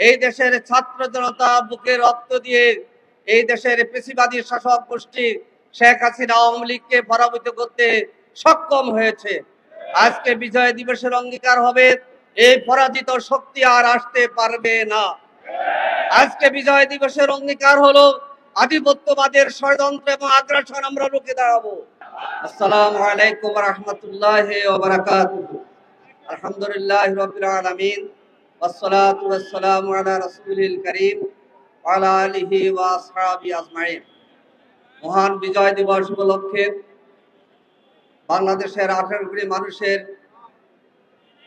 এই দেশের ছাত্র জনতা বুকে রক্ত দিয়ে এই দেশের পেশিবাদী শাসক গোষ্ঠী শেখ হাসিনা আওয়ামী লীগকে পরাজিত করতে সক্ষম হয়েছে। আজকে বিজয় দিবসের অঙ্গীকার হবে এই পরাজিত শক্তি আর আসতে পারবে না। আজকে বিজয় দিবসের অঙ্গীকার হলো আধিপত্যবাদের ষড়যন্ত্র এবং আগ্রাসন আমরা রুখে দাঁড়াবো। আসসালামু আলাইকুম ওয়া রাহমাতুল্লাহি ওয়া বারাকাতুহু। আলহামদুলিল্লাহি রাব্বিল আলামিন ওয়াসসালাতু ওয়াসসালামু আলা রাসূলিল কারীম ওয়া আলা আলিহি ওয়া আসহাবিহি আজমাইন। মহান বিজয় দিবস উপলক্ষে বাংলাদেশের 18 কোটি মানুষের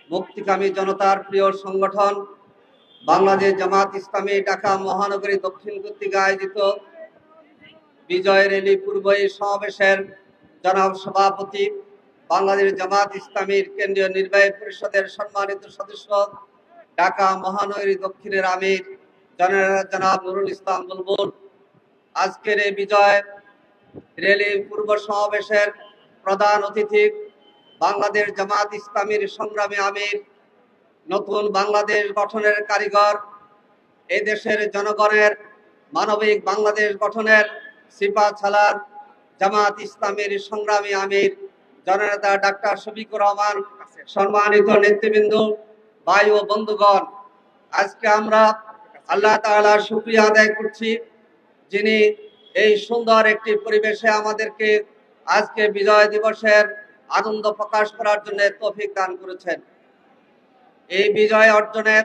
মুক্তিকামী জনতার প্রিয় সংগঠন বাংলাদেশ জামাত ইসলামী ঢাকা মহানগরী দক্ষিণ কর্তৃক আয়োজিত বিজয় র্যালি পূর্ব এই সমাবেশের জনাব সভাপতি, বাংলাদেশ জামাত ইসলামীর কেন্দ্রীয় নির্বাহী পরিষদের সম্মানিত সদস্য, ঢাকা মহানগরী দক্ষিণের আমির জনাব নুরুল ইসলাম বুলবুল, আজকের এই বিজয় র্যালি পূর্ব সমাবেশের প্রধান অতিথি বাংলাদেশ জামাত ইসলামীর সংগ্রামী আমির, নতুন বাংলাদেশ গঠনের কারিগর, এই দেশের জনগণের মানবিক বাংলাদেশ গঠনের সিপাহসালার জামাত ইসলামীর সংগ্রামী আমির জননেতা ডাক্তার শফিকুর রহমান, সম্মানিত নেতৃবৃন্দ, ভাই ও বন্ধুগণ, আজকে আমরা আল্লাহ তাআলার শুকরিয়া আদায় করছি যিনি এই সুন্দর একটি পরিবেশে আমাদেরকে আজকে বিজয় দিবসের আনন্দ প্রকাশ করার জন্য তৌফিক দান করেছেন। এই বিজয় অর্জনে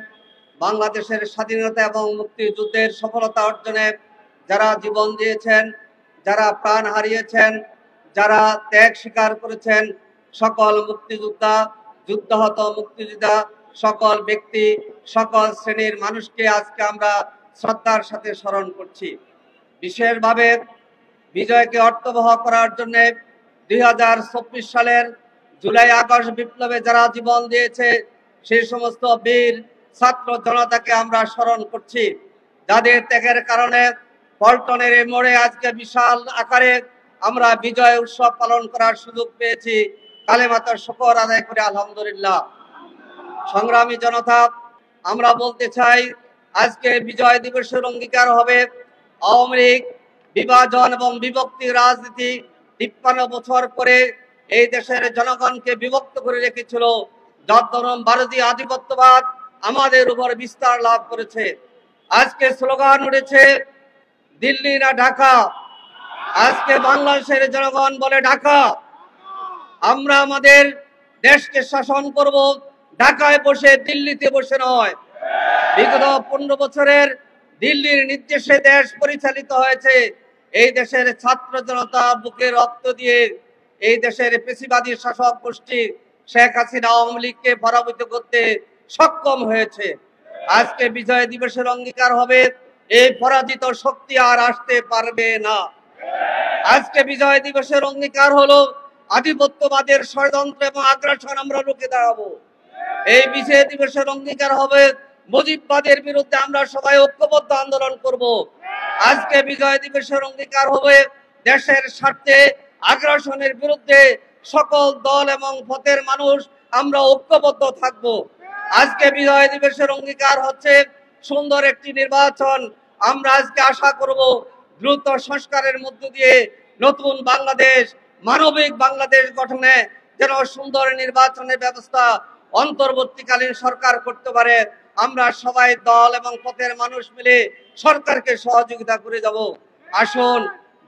বাংলাদেশের স্বাধীনতা এবং মুক্তিযুদ্ধের সফলতা অর্জনে যারা জীবন দিয়েছেন, যারা প্রাণ হারিয়েছেন, যারা ত্যাগ স্বীকার করেছেন, সকল মুক্তিযোদ্ধা, যুদ্ধাহত মুক্তিযোদ্ধা, সকল ব্যক্তি, সকল শ্রেণীর মানুষকে আজকে আমরা শ্রদ্ধার সাথে স্মরণ করছি। বিশেষভাবে বিজয়কে অর্থবহ করার জন্য 2024 সালের জুলাই আগস্ট বিপ্লবে যারা জীবন দিয়েছে সেই সমস্ত বীর ছাত্র জনতাকে আমরা স্মরণ করছি, যাদের ত্যাগের কারণে পল্টনের এই মোড়ে আজকে বিশাল আকারে আমরা বিজয় উৎসব পালন করার সুযোগ পেয়েছি। কালেমাতার শুকর আদায় করে আলহামদুলিল্লাহ। সংগ্রামী জনতা, আমরা বলতে চাই আজকে বিজয় দিবসের অঙ্গীকার হবে আওয়ামী লীগ বিভাজন এবং বিভক্তির রাজনীতি 53 বছর করে এই দেশের জনগণকে বিভক্ত করে রেখেছিল। যার দরুন ভারতীয় আধিপত্যবাদ আমাদের উপর বিস্তার লাভ করেছে। আজকে স্লোগান উঠেছে দিল্লি না ঢাকা। আজকে বাংলাদেশের জনগণ বলে ঢাকা। আমরা আমাদের দেশকে শাসন করব ঢাকায় বসে, দিল্লিতে বসে নয়। বিগত 15 বছরের দিল্লির নির্দেশে দেশ পরিচালিত হয়েছে। এই দেশের ছাত্র জনতা বুকে রক্ত দিয়ে এই দেশের পেশিবাদী শাসক গোষ্ঠী শেখ হাসিনা আওয়ামী লীগকে পরাজিত করতে সক্ষম হয়েছে। আজকে বিজয় দিবসের অঙ্গীকার হবে এই পরাজিত শক্তি আর আসতে পারবে না। আজকে বিজয় দিবসের অঙ্গীকার হলো আধিপত্যবাদের ষড়যন্ত্র এবং আগ্রাসন আমরা রুখে দাঁড়াবো। এই বিজয় দিবসের অঙ্গীকার হবে মুজিববাদের বিরুদ্ধে আমরা সবাই ঐক্যবদ্ধ আন্দোলন করব। আজকে বিজয় দিবসের অঙ্গীকার হবে দেশের স্বার্থে আগ্রাসনের বিরুদ্ধে সকল দল এবং পথের মানুষ আমরা ঐক্যবদ্ধ থাকব। আজকে বিজয় দিবসের অঙ্গীকার হচ্ছে সুন্দর একটি নির্বাচন। আমরা আজকে আশা করব দ্রুত সংস্কারের মধ্য দিয়ে নতুন বাংলাদেশ, মানবিক বাংলাদেশ গঠনে যেন সুন্দর নির্বাচনের ব্যবস্থা অন্তর্বর্তীকালীন সরকার করতে পারে। আমরা সবাই দল এবং পথের মানুষ মিলে সরকারকে সহযোগিতা করে যাব। আসুন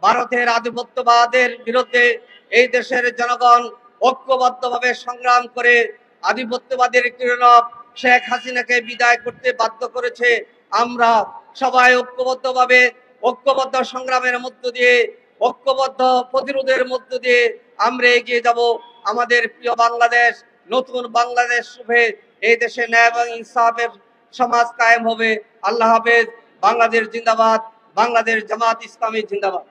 ভারতের আধিপত্যবাদের বিরুদ্ধে এই দেশের জনগণ ঐক্যবদ্ধভাবে সংগ্রাম করে আধিপত্যবাদের কিরণব শেখ হাসিনাকে বিদায় করতে বাধ্য করেছে। আমরা সবাই ঐক্যবদ্ধভাবে ঐক্যবদ্ধ সংগ্রামের মধ্য দিয়ে, ঐক্যবদ্ধ প্রতিরোধের মধ্য দিয়ে আমরা এগিয়ে যাব। আমাদের প্রিয় বাংলাদেশ, নতুন বাংলাদেশ শুভে এই দেশে ন্যায় এবং ইনসাফের সমাজ কায়েম হবে। আল্লাহ হাফেজ। বাংলাদেশ জিন্দাবাদ। বাংলাদেশ জামাত ইসলামী জিন্দাবাদ।